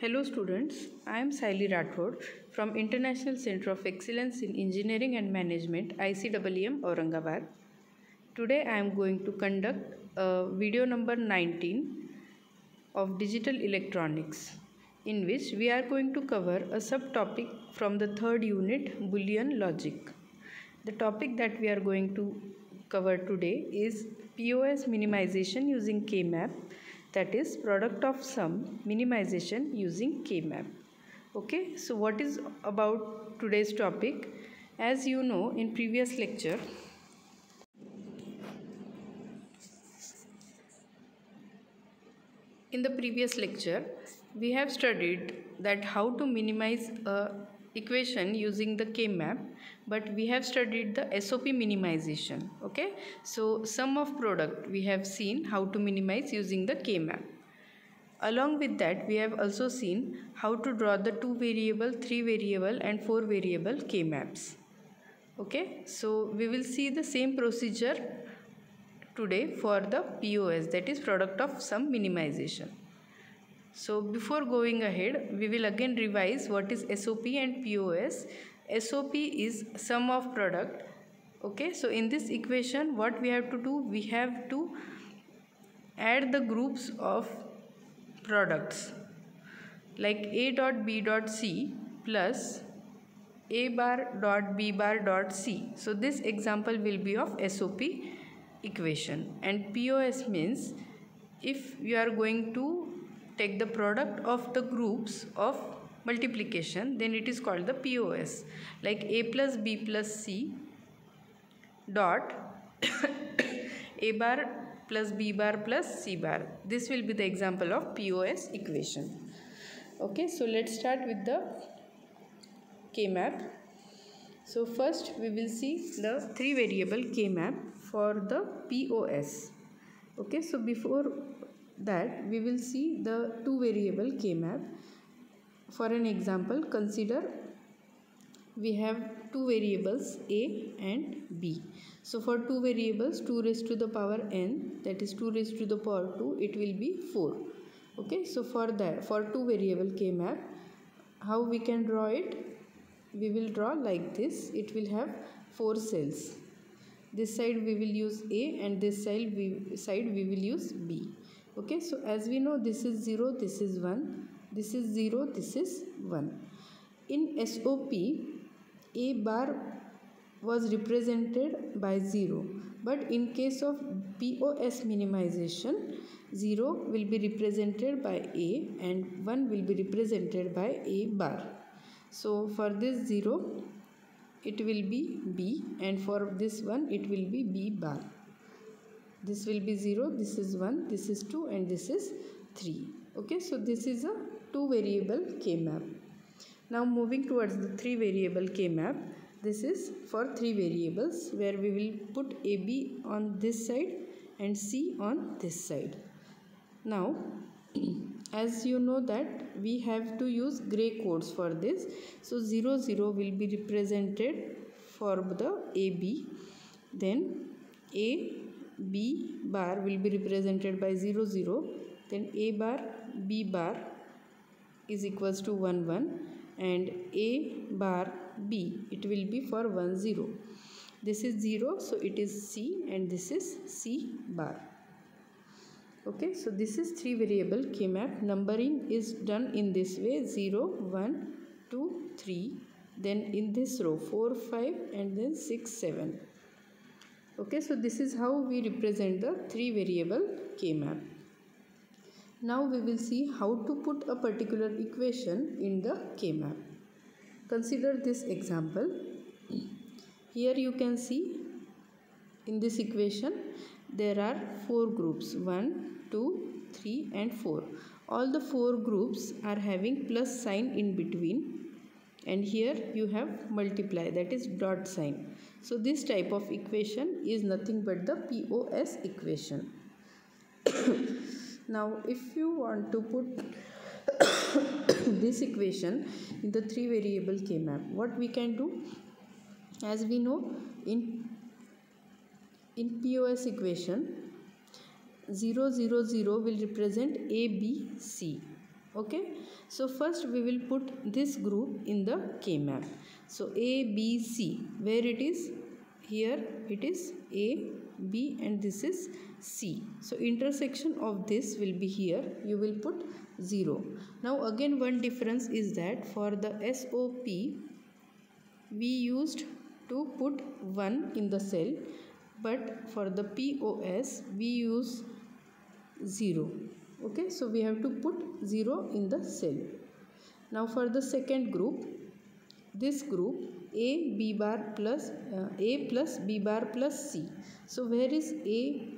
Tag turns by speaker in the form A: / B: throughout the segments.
A: Hello students, I am Saili Rathod from International Center of Excellence in Engineering and Management ICEEM Aurangabad. Today I am going to conduct video number 19 of digital electronics, in which we are going to cover a subtopic from the third unit, Boolean logic. The topic that we are going to cover today is POS minimization using K-map, that is product of sum minimization using K-map. Okay, so what is about today's topic? As you know, in previous lecture we have studied that how to minimize a equation using the K-map, but we have studied the SOP minimization. Okay, so sum of product we have seen how to minimize using the K-map. Along with that, we have also seen how to draw the 2 variable, 3 variable and 4 variable K-maps. Okay, so we will see the same procedure today for the POS, that is product of sum minimization. So before going ahead, we will again revise what is SOP and POS. SOP is sum of product. Okay, so in this equation what we have to do, we have to add the groups of products like A dot B dot C plus A bar dot B bar dot C. So this example will be of SOP equation. And POS means if you are going to take the product of the groups of multiplication, then it is called the POS, like A plus B plus C dot A bar plus B bar plus C bar. This will be the example of POS equation. Okay, so let's start with the K-map. So first we will see the 3 variable K-map for the POS. Okay, so before that we will see the 2 variable K-map. For an example, consider we have 2 variables A and B. So for 2 variables, 2 raised to the power n, that is 2 raised to the power 2, it will be 4. Okay, so for that, for 2 variable K-map, how we can draw it? We will draw like this. It will have 4 cells. This side we will use A and this side we will use B. Okay, so as we know, this is 0, this is 1, this is 0, this is 1. In SOP, A bar was represented by 0, but in case of POS minimization, 0 will be represented by A and 1 will be represented by A bar. So for this 0, it will be B, and for this one it will be B bar. This will be 0, this is 1, this is 2 and this is 3. Okay, so this is a 2 variable K-map. Now moving towards the 3 variable K-map. This is for 3 variables where we will put AB on this side and C on this side. Now as you know that we have to use gray codes for this. So 0, 0 will be represented for the AB. Then A, B bar will be represented by 0, 0. Then A bar, B bar is equals to 1, 1. And A bar B, it will be for 1, 0. This is 0, so it is C, and this is C bar. Okay, so this is 3 variable K-map. Numbering is done in this way: 0, 1, 2, 3. Then in this row 4, 5 and then 6, 7. Okay, so this is how we represent the 3 variable K-map. Now we will see how to put a particular equation in the K-map. Consider this example. Here you can see in this equation there are 4 groups: 1, 2, 3 and 4. All the 4 groups are having plus sign in between, and here you have multiply, that is dot sign. So this type of equation is nothing but the POS equation. Now if you want to put this equation in the 3 variable K-map, what we can do? As we know, in POS equation, 0, 0, 0 will represent A, B, C. Okay, so first we will put this group in the K map. So A, B, C, where it is? Here it is A, B, and this is C. So intersection of this will be here. You will put 0. Now again one difference is that for the SOP we used to put 1 in the cell, but for the POS we use 0. Okay, so we have to put 0 in the cell. Now for the second group, this group A plus B bar plus C. So where is A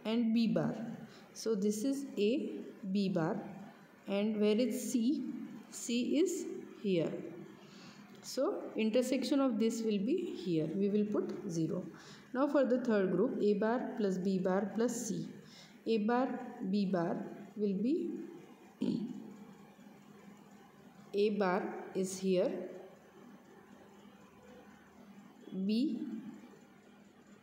A: and B bar? So this is A, B bar, and where is C? C is here. So intersection of this will be here. We will put 0. Now for the third group, A bar plus B bar plus C. A bar, B bar will be A bar is here, B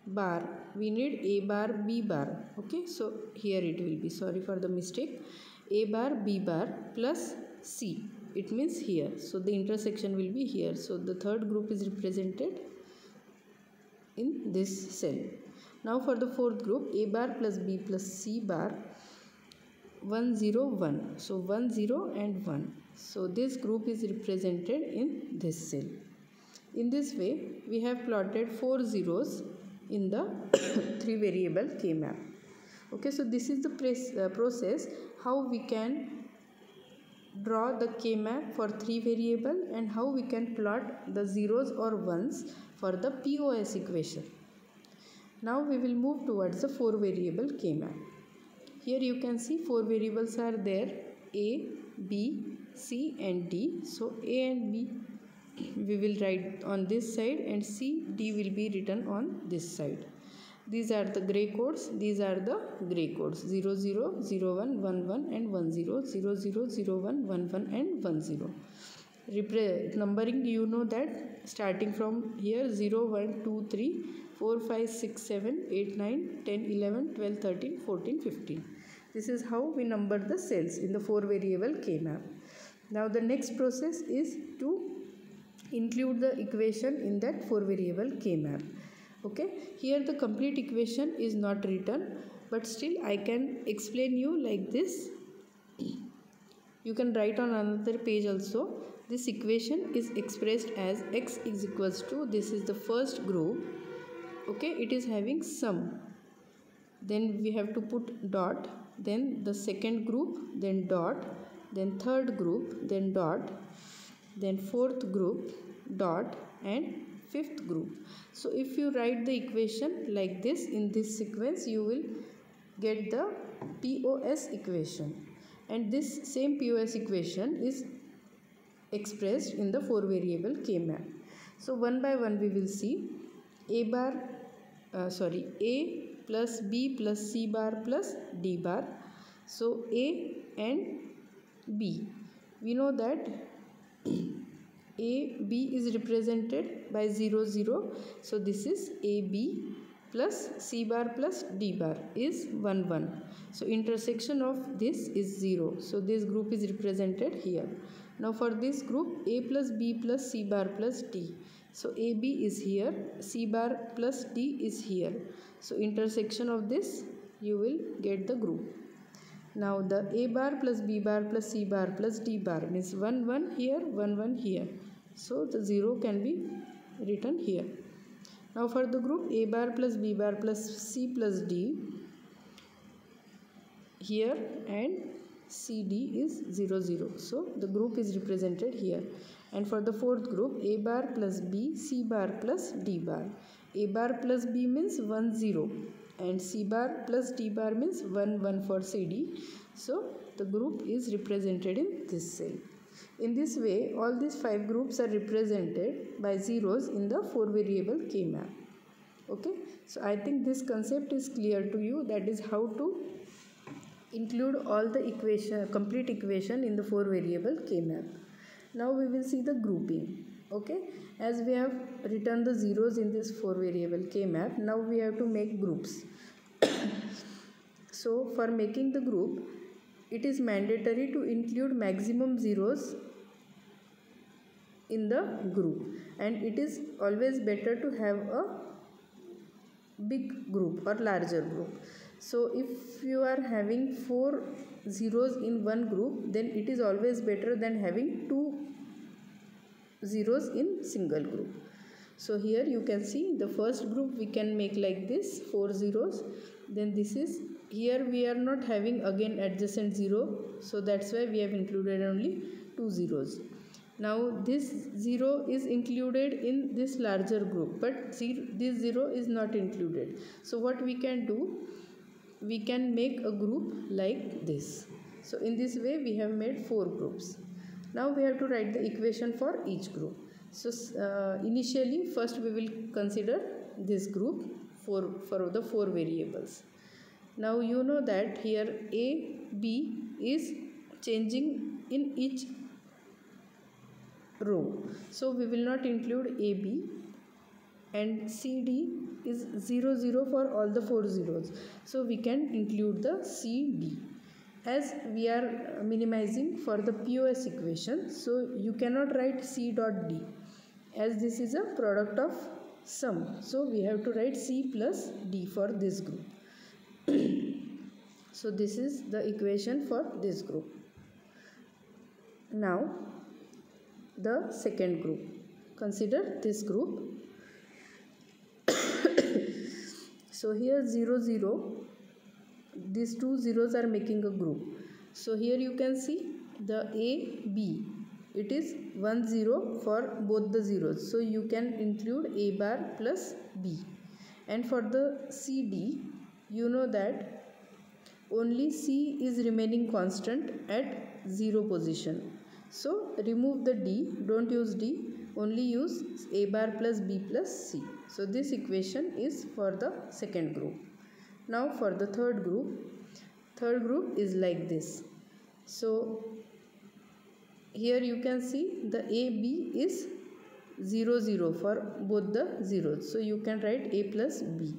A: bar, we need A bar, B bar. Okay, so here it will be, sorry for the mistake, A bar, B bar plus C, it means here. So the intersection will be here. So the third group is represented in this cell. Now for the fourth group, A bar plus B plus C bar, 1 0 1. So 1 0 and 1. So this group is represented in this cell. In this way we have plotted 4 zeros in the 3 variable K map. Okay, so this is the process how we can draw the K map for 3 variable and how we can plot the zeros or ones for the POS equation. Now we will move towards the 4 variable K map. Here you can see 4 variables are there, A, B, C and D. So A and B we will write on this side and C, D will be written on this side. These are the grey codes, these are the grey codes, 0 0, 0 1, 1 1 and 1 0, 0 0, 0 1, 1 1 and 1 0. Numbering, you know that starting from here 0 1 2 3 4 5 6 7 8 9 10 11 12 13 14 15. This is how we number the cells in the 4 variable K map. Now the next process is to include the equation in that 4 variable K map. Okay, here the complete equation is not written, but still I can explain you like this. You can write on another page also. This equation is expressed as x is equals to, this is the first group. Okay, it is having sum, then we have to put dot, then the second group, then dot, then third group, then dot, then fourth group, dot, and fifth group. So if you write the equation like this in this sequence, you will get the POS equation, and this same POS equation is expressed in the 4 variable K map. So one by one we will see. A plus B plus C bar plus D bar. So A and B, we know that A, B is represented by 0 0. So this is AB plus C bar plus D bar is 1 1. So intersection of this is 0. So this group is represented here. Now for this group, A plus B plus C bar plus D. So AB is here, C bar plus D is here. So intersection of this, you will get the group. Now the A bar plus B bar plus C bar plus D bar means 1 1 here, 1 1 here. So the 0 can be written here. Now for the group A bar plus B bar plus C plus D, here and CD is 0 0. So the group is represented here. And for the fourth group, A bar plus B, C bar plus D bar. A bar plus B means 1 0 and C bar plus D bar means 1 1 for CD. So the group is represented in this cell. In this way, all these 5 groups are represented by zeros in the 4 variable K map. Okay, so I think this concept is clear to you. That is how to include all the complete equation in the 4 variable K map. Now we will see the grouping. Okay, as we have written the zeros in this 4 variable K map, now we have to make groups. So for making the group, it is mandatory to include maximum zeros in the group, and it is always better to have a big group or larger group. So if you are having 4 zeros in one group, then it is always better than having 2 zeros in single group. So here you can see the first group we can make like this, 4 zeros. Then this is, here we are not having again adjacent 0, so that's why we have included only 2 zeros. Now this 0 is included in this larger group, but this 0 is not included. So what we can do, we can make a group like this. So in this way we have made 4 groups. Now we have to write the equation for each group. So initially first we will consider this group for the 4 variables. Now you know that here A, B is changing in each row. So we will not include AB, and CD is 0, 0 for all the 4 zeros. So we can include the CD. As we are minimizing for the POS equation, so you cannot write C dot D, as this is a product of sum. So we have to write C plus D for this group. So this is the equation for this group. Now the second group. Consider this group. So here 0, 0. These 2 zeros are making a group. So here you can see the A, B. It is 1, 0 for both the zeros. So you can include A bar plus B. And for the CD, you know that only C is remaining constant at 0 position. So remove the D, don't use D, only use A bar plus B plus C. So this equation is for the second group. Now for the third group is like this. So here you can see the A, B is 0, 0 for both the zeros. So you can write A plus B.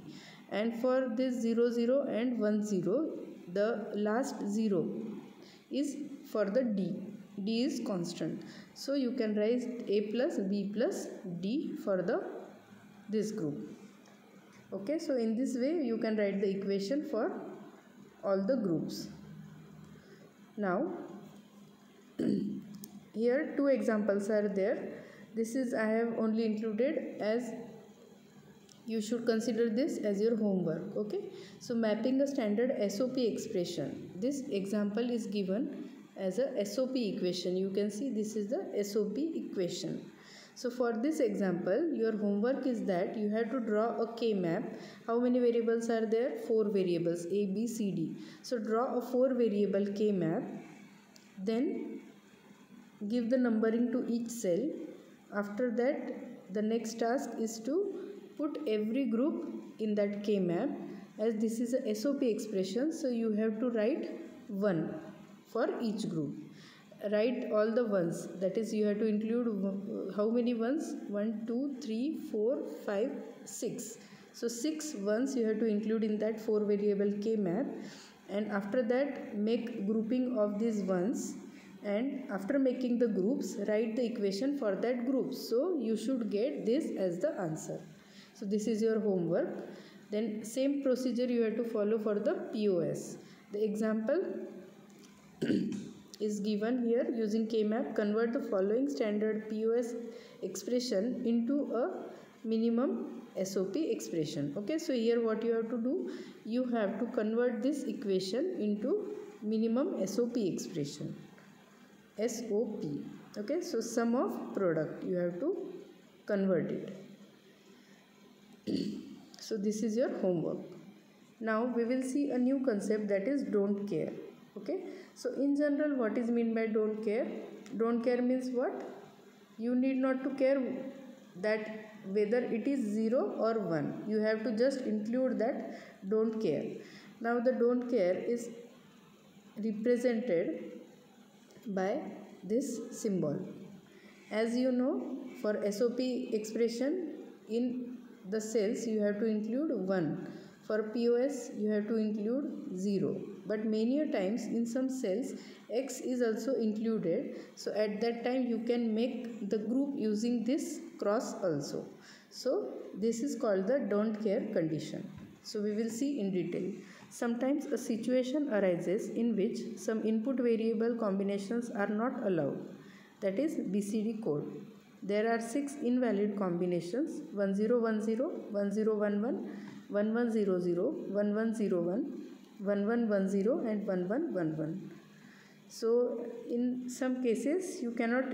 A: And for this 0, 0 and 1, 0, the last 0 is for the D. D is constant. So you can write A plus B plus D for this group. Okay, so in this way you can write the equation for all the groups. Now here 2 examples are there. This is I have only included, as you should consider this as your homework. Okay, so mapping a standard SOP expression. This example is given as a SOP equation. You can see this is the SOP equation. So for this example, your homework is that you have to draw a K-map. How many variables are there? 4 variables, A, B, C, D. So draw a 4 variable K-map. Then give the numbering to each cell. After that, the next task is to put every group in that K-map. As this is a SOP expression, so you have to write 1 for each group. Write all the ones, that is you have to include how many ones? 1, 2, 3, 4, 5, 6. So 6 ones you have to include in that 4 variable K-map, and after that make grouping of these ones, and after making the groups write the equation for that group. So you should get this as the answer. So this is your homework. Then same procedure you have to follow for the POS. The example is given here. Using K-map, convert the following standard POS expression into a minimum SOP expression. Okay, so here what you have to do, you have to convert this equation into minimum SOP expression. SOP. Okay, so sum of product, you have to convert it. So this is your homework. Now we will see a new concept, that is don't care. Okay, so in general, what is meant by don't care? Don't care means what? You need not to care that whether it is 0 or 1. You have to just include that don't care. Now the don't care is represented by this symbol. As you know, for SOP expression, in the cells you have to include 1. For POS you have to include 0. but many a times in some cells X is also included. So at that time you can make the group using this cross also. So this is called the don't care condition. So we will see in detail. Sometimes a situation arises in which some input variable combinations are not allowed, that is BCD code. There are 6 invalid combinations: 1010, 1011, 1100, 1101, 1110 and 1111. So in some cases you cannot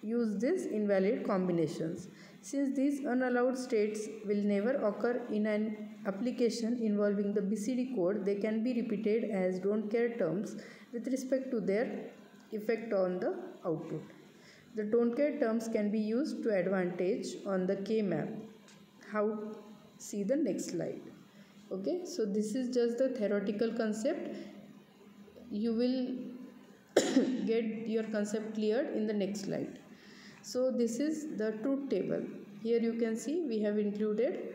A: use these invalid combinations. Since these unallowed states will never occur in an application involving the BCD code, they can be repeated as don't care terms with respect to their effect on the output. The don't care terms can be used to advantage on the K-map. How? See the next slide. Okay, so this is just the theoretical concept. You will get your concept cleared in the next slide. So this is the truth table. Here you can see we have included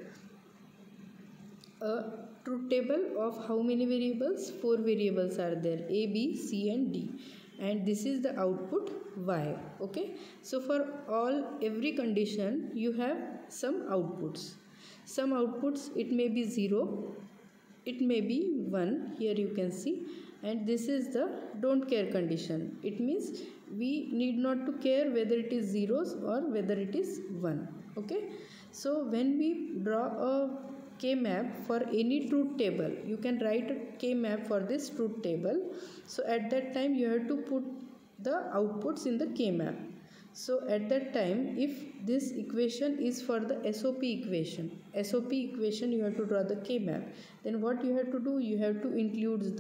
A: a truth table of how many variables? 4 variables are there: A, B, C and D, and this is the output Y. Okay, so for every condition you have some outputs. Some outputs, it may be 0, it may be 1, here you can see, and this is the don't care condition. It means we need not to care whether it is zeros or whether it is 1. Okay, so when we draw a K-map for any truth table, you can write a K-map for this truth table. So at that time you have to put the outputs in the K-map. So at that time, if this equation is for the SOP equation you have to draw the K-map, then what you have to do, you have to include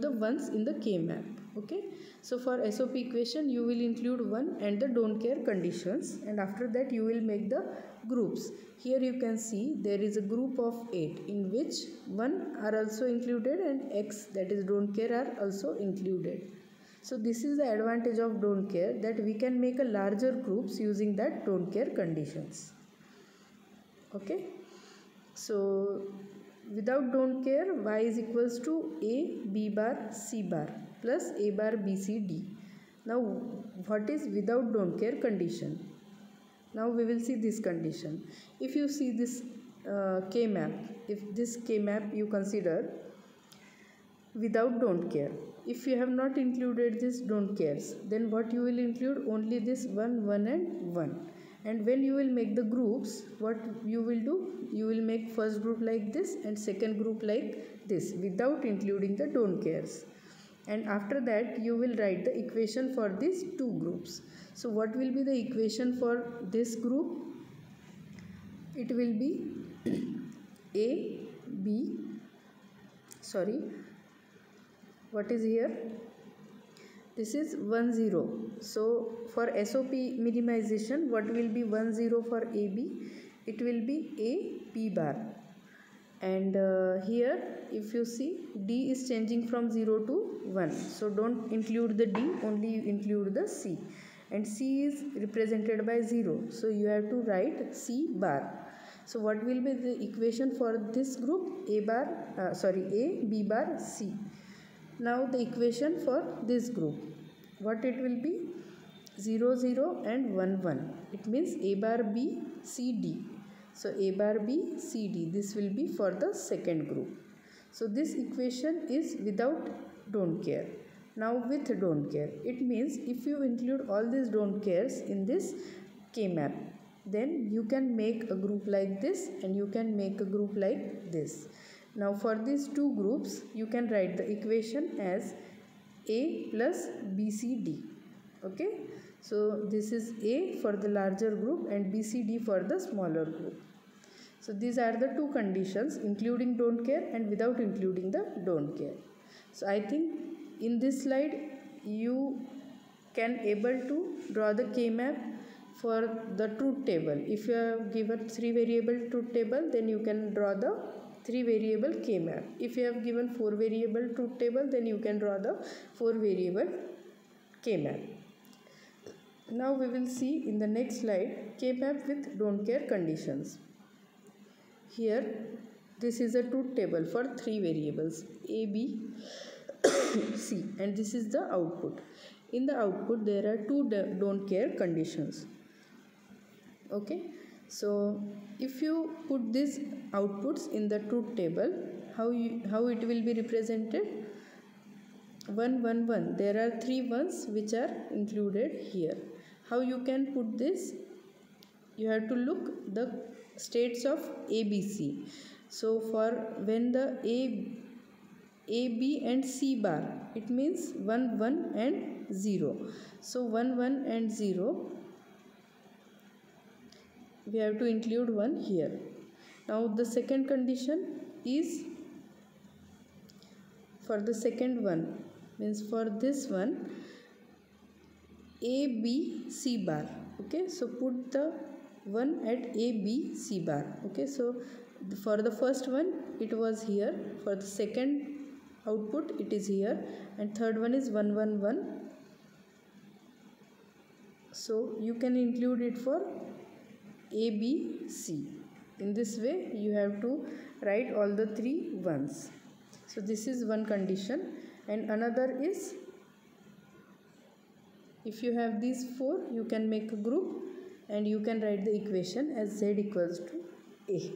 A: the ones in the K-map. Okay, so for SOP equation you will include 1 and the don't care conditions, and after that you will make the groups. Here you can see there is a group of 8 in which 1 are also included and X, that is don't care, are also included. So this is the advantage of don't care, that we can make a larger groups using that don't care conditions. Okay, so without don't care, Y is equals to A B bar C bar plus A bar B C D. Now what is without don't care condition? Now we will see this condition. If you see this K-map, if this K-map you consider without don't care, if you have not included this don't cares, then what you will include? Only this 1, 1 and 1. And when you will make the groups, what you will do? You will make first group like this and second group like this without including the don't cares. And after that you will write the equation for these two groups. So what will be the equation for this group? It will be what is here? This is 1 0. So for SOP minimization, what will be 1 0 for AB? It will be A P bar. And here if you see, D is changing from 0 to 1. So don't include the D, only include the C. And C is represented by 0. So you have to write C bar. So what will be the equation for this group? A, B bar, C. Now the equation for this group, what it will be? 0 0 and 1 1. It means A bar B C D. So A bar B C D, this will be for the second group. So this equation is without don't care. Now with don't care, it means if you include all these don't cares in this K-map, then you can make a group like this and you can make a group like this. Now for these two groups, you can write the equation as A plus BCD. Okay, so this is A for the larger group and BCD for the smaller group. So these are the two conditions, including don't care and without including the don't care. So I think in this slide you can able to draw the K-map for the truth table. If you have given 3 variable truth table, then you can draw the 3 variable K-map. If you have given 4 variable truth table, then you can draw the 4 variable K-map. Now we will see in the next slide K-map with don't care conditions. Here this is a truth table for three variables a, b, c, and this is the output. In the output there are two don't care conditions. Okay, so if you put these outputs in the truth table, how it will be represented? 1 1 1, there are three ones which are included here. How you can put this? You have to look the states of ABC. So for when the a, B and C bar, it means 1 1 and 0. So 1 1 and 0, we have to include 1 here. Now the second condition is for the second one, means for this one A, B, C bar. Okay, so put the 1 at A, B, C bar. Okay, so for the first one it was here, for the second output it is here, and third one is 1 1 1. So you can include it for A, B, C. In this way you have to write all the three ones. So this is one condition, and another is if you have these four, you can make a group and you can write the equation as z equals to A.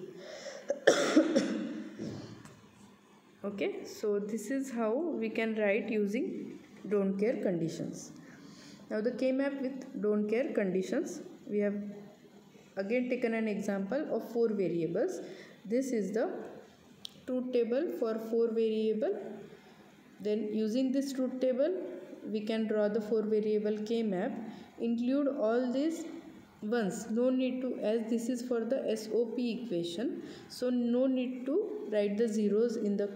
A: Okay, so this is how we can write using don't care conditions. Now the K-map with don't care conditions, we have again taken an example of four variables. This is the truth table for four variable. Then using this truth table, we can draw the four variable K-map, include all these ones. No need to, as this is for the SOP equation, so no need to write the zeros in the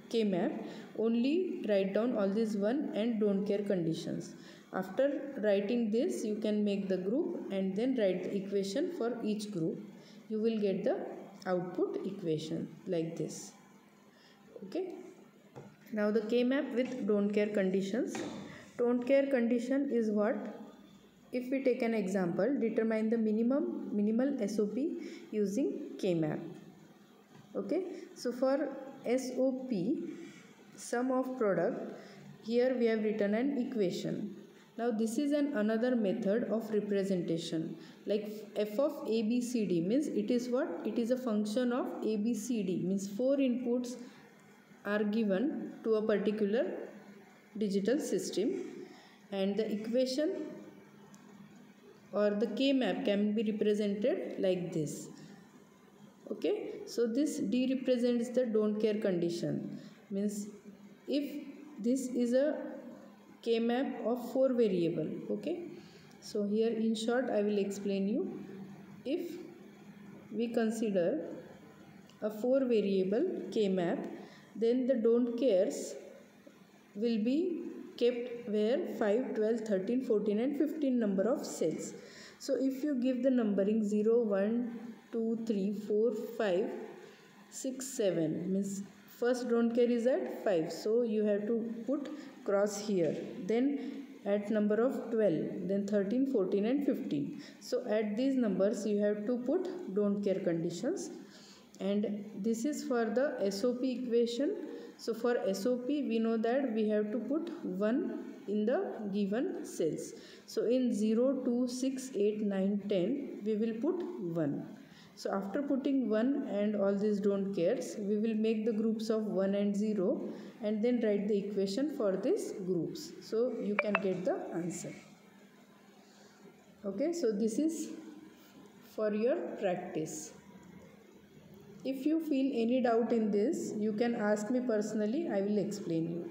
A: K-map, only write down all these one and don't care conditions. After writing this, you can make the group and then write the equation for each group. You will get the output equation like this. Okay. Now the K-map with don't care conditions. Don't care condition is what? If we take an example, determine the minimal SOP using K-map. Okay. So for SOP, sum of product, here we have written an equation. Now this is another method of representation, like f of ABCD means it is what? It is a function of ABCD, means four inputs are given to a particular digital system, and the equation or the K-map can be represented like this. Okay, so this D represents the don't care condition, means if this is a K-map of four variable. Okay, so here in short I will explain you. If we consider a four variable K-map, then the don't cares will be kept where 5, 12, 13, 14 and 15 number of cells. So if you give the numbering 0, 1, 2, 3, 4, 5, 6, 7, means first don't care is at 5. So you have to put cross here. Then at number of 12, then 13, 14 and 15. So at these numbers you have to put don't care conditions. And this is for the SOP equation. So for SOP we know that we have to put 1 in the given cells. So in 0, 2, 6, 8, 9, 10 we will put 1. So after putting 1 and all these don't cares, we will make the groups of 1 and 0 and then write the equation for these groups. So you can get the answer. Okay, so this is for your practice. If you feel any doubt in this, you can ask me personally, I will explain you.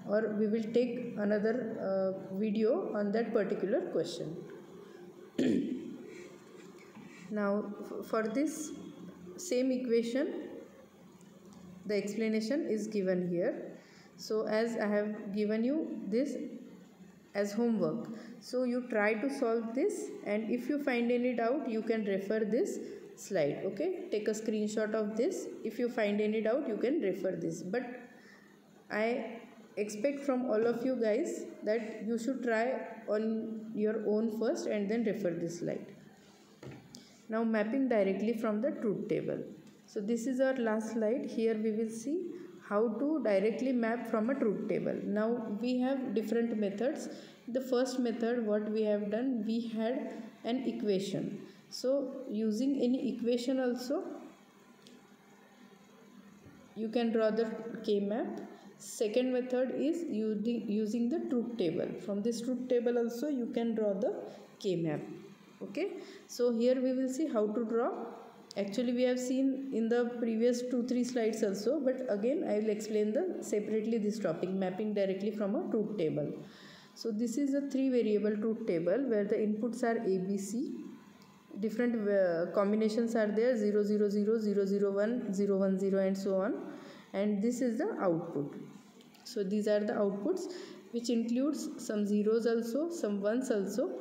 A: Or we will take another video on that particular question. Now for this same equation, the explanation is given here. So as I have given you this as homework, so you try to solve this, and if you find any doubt you can refer this slide. Okay, take a screenshot of this. If you find any doubt you can refer this, but I expect from all of you guys that you should try on your own first and then refer this slide. Now mapping directly from the truth table. So this is our last slide. Here we will see how to directly map from a truth table. Now we have different methods. The first method, what we have done, we had an equation. So using any equation also you can draw the K-map. Second method is using the truth table. From this truth table also you can draw the K-map. Okay, so here we will see how to draw. Actually we have seen in the previous 2-3 slides also, but again I will explain separately this topic, mapping directly from a truth table. So this is a 3 variable truth table where the inputs are ABC. Different combinations are there, 0 0 0 0 0 1 0 1 0 and so on, and this is the output. So these are the outputs, which includes some zeros also, some ones also.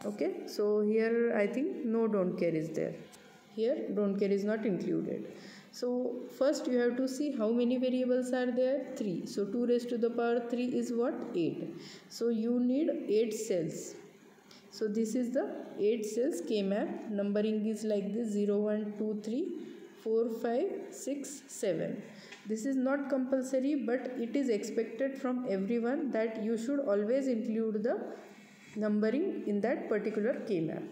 A: Okay, so here I think no don't care is there. Here don't care is not included. So first you have to see how many variables are there, 3. So 2 raised to the power 3 is what, 8. So you need 8 cells. So this is the 8 cells K-map. Numbering is like this, 0 1 2 3 4 5 6 7. This is not compulsory, but it is expected from everyone that you should always include the numbering in that particular K-map.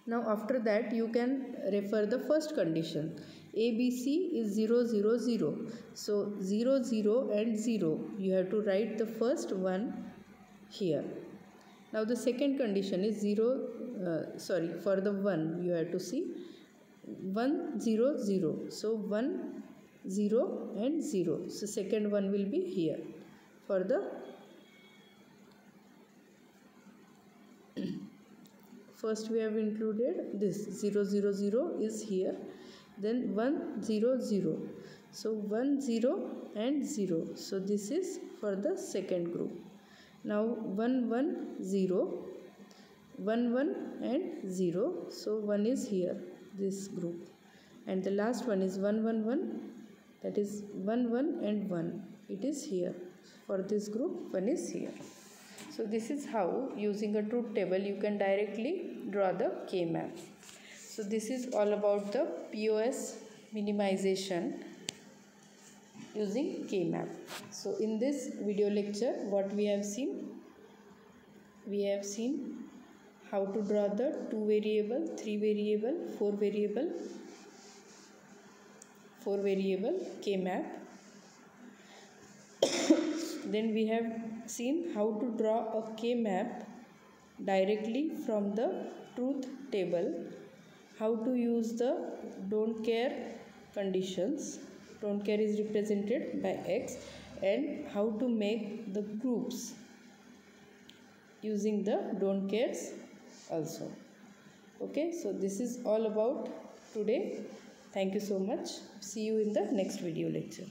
A: Now after that you can refer the first condition. ABC is 0 0 0. So 0 0 and 0. You have to write the first one here. Now the second condition is for the 1 you have to see 1 0 0. So 1 0 and 0. So second one will be here. For the first we have included this 0 0 0 is here, then 1 0 0. So 1 0 and 0. So this is for the second group. Now 1 1 0, 1 1 and 0. So 1 is here, this group, and the last one is 1 1 1, that is 1 1 and 1. It is here. For this group 1 is here. So this is how, using a truth table, you can directly draw the K-map. So this is all about the POS minimization using K-map. So in this video lecture, what we have seen how to draw the 2 variable, 3 variable, 4 variable K-map. Then we have seen how to draw a K-map directly from the truth table, how to use the don't care conditions. Don't care is represented by X, and how to make the groups using the don't cares also. Okay, so this is all about today. Thank you so much. See you in the next video lecture.